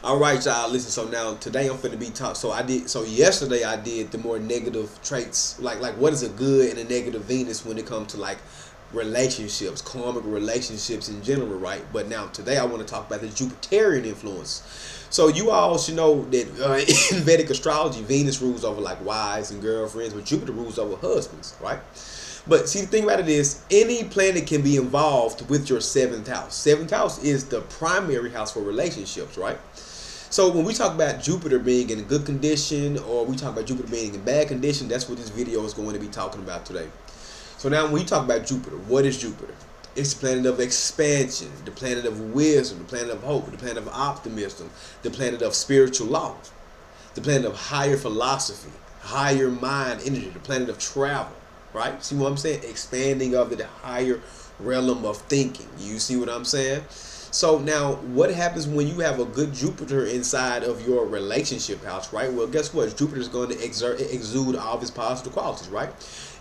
All right, y'all. Listen. So now today I'm finna be talk. So yesterday I did the more negative traits, like what is a good and a negative Venus when it comes to like relationships, karmic relationships in general, right? But now today I want to talk about the Jupiterian influence. So you all should know that in Vedic astrology, Venus rules over like wives and girlfriends, but Jupiter rules over husbands, right? But see, the thing about it is, any planet can be involved with your seventh house. Seventh house is the primary house for relationships, right? So when we talk about Jupiter being in good condition, or we talk about Jupiter being in bad condition, that's what this video is going to be talking about today. So now when we talk about Jupiter, what is Jupiter? It's the planet of expansion, the planet of wisdom, the planet of hope, the planet of optimism, the planet of spiritual law, the planet of higher philosophy, higher mind energy, the planet of travel, right? See what I'm saying? Expanding of the higher realm of thinking. You see what I'm saying? So now what happens when you have a good Jupiter inside of your relationship house, right? Well, guess what? Jupiter is going to exude all of its positive qualities, right?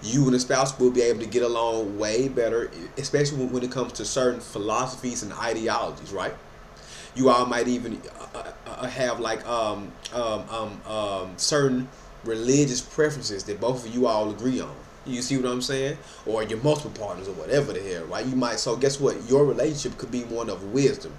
You and the spouse will be able to get along way better, especially when it comes to certain philosophies and ideologies, right? You all might even have like certain religious preferences that both of you all agree on. You see what I'm saying? Or your multiple partners or whatever the hell, right? You might, so guess what? Your relationship could be one of wisdom.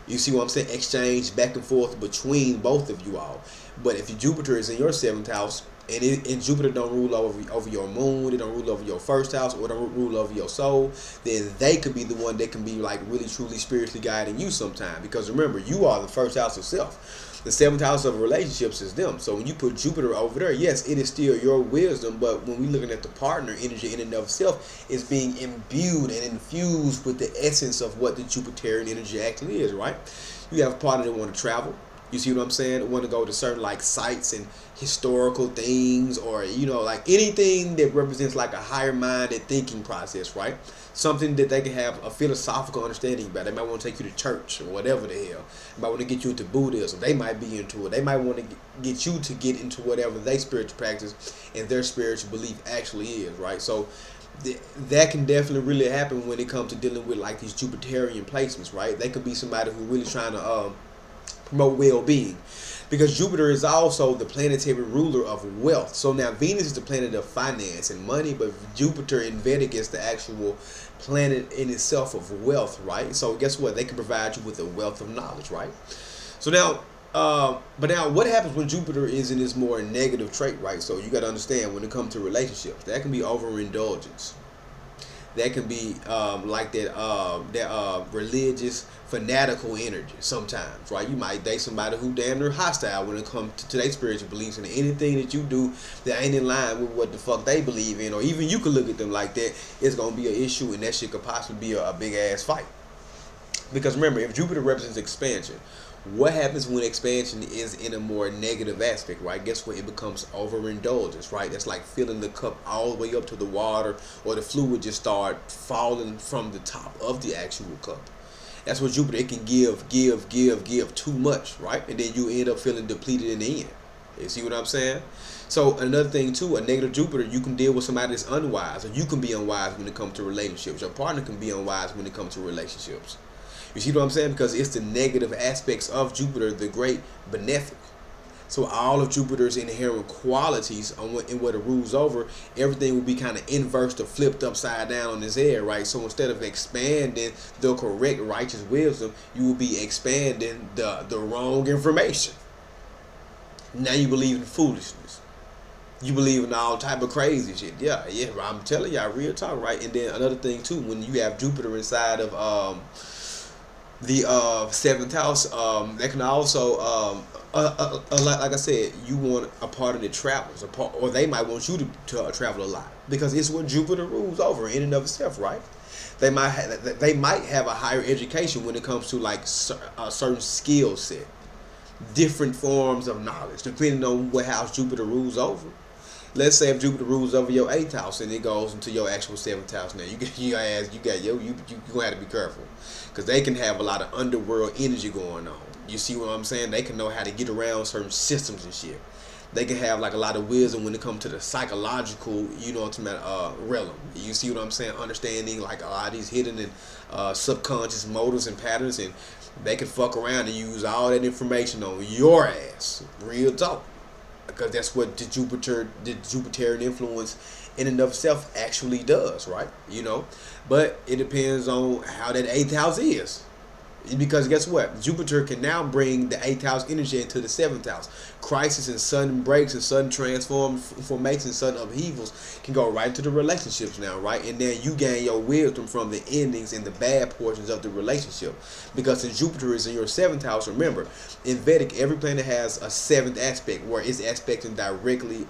You see what I'm saying? Exchange back and forth between both of you all. But if your Jupiter is in your seventh house, and Jupiter don't rule over your moon, it don't rule over your first house, or don't rule over your soul, then they could be the one that can be like really truly spiritually guiding you sometime. Because remember, you are the first house of self. The seventh house of relationships is them. So when you put Jupiter over there, yes, it is still your wisdom, but when we're looking at the partner energy in and of itself, it's being imbued and infused with the essence of what the Jupiterian energy actually is, right? You have a partner that want to travel. You see what I'm saying? Want to go to certain like sites and historical things, or you know, like anything that represents like a higher minded thinking process, right? Something that they can have a philosophical understanding about. They might want to take you to church or whatever the hell. They might want to get you into Buddhism. They might be into it. They might want to get you to get into whatever their spiritual practice and their spiritual belief actually is, right? So that can definitely really happen when it comes to dealing with like these Jupiterian placements, right? They could be somebody who really trying to promote well-being, because Jupiter is also the planetary ruler of wealth. So now Venus is the planet of finance and money, but Jupiter in Vedic is the actual planet in itself of wealth, right? So guess what? They can provide you with a wealth of knowledge, right? So now but now what happens when Jupiter is in this more negative trait, right? So you got to understand, when it comes to relationships, that can be overindulgence. That can be like that religious fanatical energy sometimes, right? You might date somebody who damn near hostile when it comes to their spiritual beliefs, and anything that you do that ain't in line with what the fuck they believe in, or even you could look at them like that, it's gonna be an issue, and that shit could possibly be a big ass fight. Because remember, if Jupiter represents expansion, what happens when expansion is in a more negative aspect, right? Guess what? It becomes overindulgence, right? That's like filling the cup all the way up to the water, or the fluid just start falling from the top of the actual cup. That's what Jupiter, it can give too much, right? And then you end up feeling depleted in the end. You see what I'm saying? So another thing too, a negative Jupiter, you can deal with somebody that's unwise, or you can be unwise when it comes to relationships. Your partner can be unwise when it comes to relationships. You see what I'm saying? Because it's the negative aspects of Jupiter, the great benefic. So all of Jupiter's inherent qualities and what it rules over, everything will be kind of inverse or flipped upside down on its head, right? So instead of expanding the correct righteous wisdom, you will be expanding the wrong information. Now you believe in foolishness. You believe in all type of crazy shit. Yeah, I'm telling y'all, real talk, right? And then another thing too, when you have Jupiter inside of the seventh house, that can also like I said, you want a partner that travels, or they might want you to travel a lot, because it's what Jupiter rules over in and of itself, right? They might have a higher education when it comes to like a certain skill set, different forms of knowledge, depending on what house Jupiter rules over. Let's say if Jupiter rules over your 8th house and it goes into your actual 7th house, now you gonna have to be careful, because they can have a lot of underworld energy going on. You see what I'm saying? They can know how to get around certain systems and shit. They can have like a lot of wisdom when it comes to the psychological, you know what I'm saying, realm. You see what I'm saying? Understanding like a lot of these hidden and subconscious motives and patterns, and they can fuck around and use all that information on your ass. Real talk. Because that's what the Jupiterian influence in and of itself actually does, right? You know, but it depends on how that 8th house is. Because guess what? Jupiter can now bring the 8th house energy into the 7th house. Crisis and sudden breaks and sudden formations and sudden upheavals can go right into the relationships now, right? And then you gain your wisdom from the endings and the bad portions of the relationship. Because since Jupiter is in your 7th house, remember, in Vedic, every planet has a 7th aspect where it's aspecting directly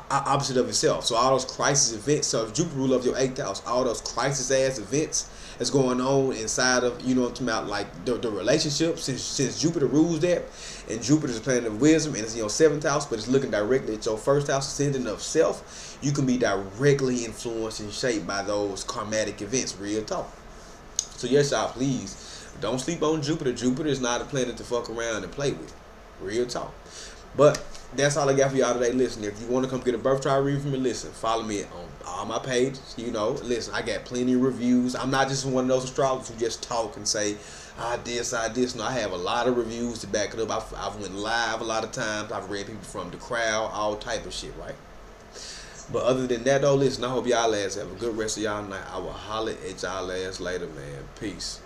opposite of itself. So all those crisis events, so if Jupiter rule of your 8th house, all those crisis ass events that's going on inside of, you know what I'm talking about, like the relationship, since Jupiter rules that, and Jupiter's a planet of wisdom, and it's in your 7th house, but it's looking directly at your 1st house, ascendant of self, you can be directly influenced and shaped by those karmatic events. Real talk. So yes, y'all, please don't sleep on Jupiter. Jupiter is not a planet to fuck around and play with. Real talk. But that's all I got for y'all today. Listen, if you want to come get a birth chart reading from me, listen, follow me on all my pages. You know, listen, I got plenty of reviews. I'm not just one of those astrologers who just talk and say, I this. No, I have a lot of reviews to back it up. I've went live a lot of times. I've read people from the crowd, all type of shit, right? But other than that, though, listen, I hope y'all ass have a good rest of y'all night. I will holler at y'all ass later, man. Peace.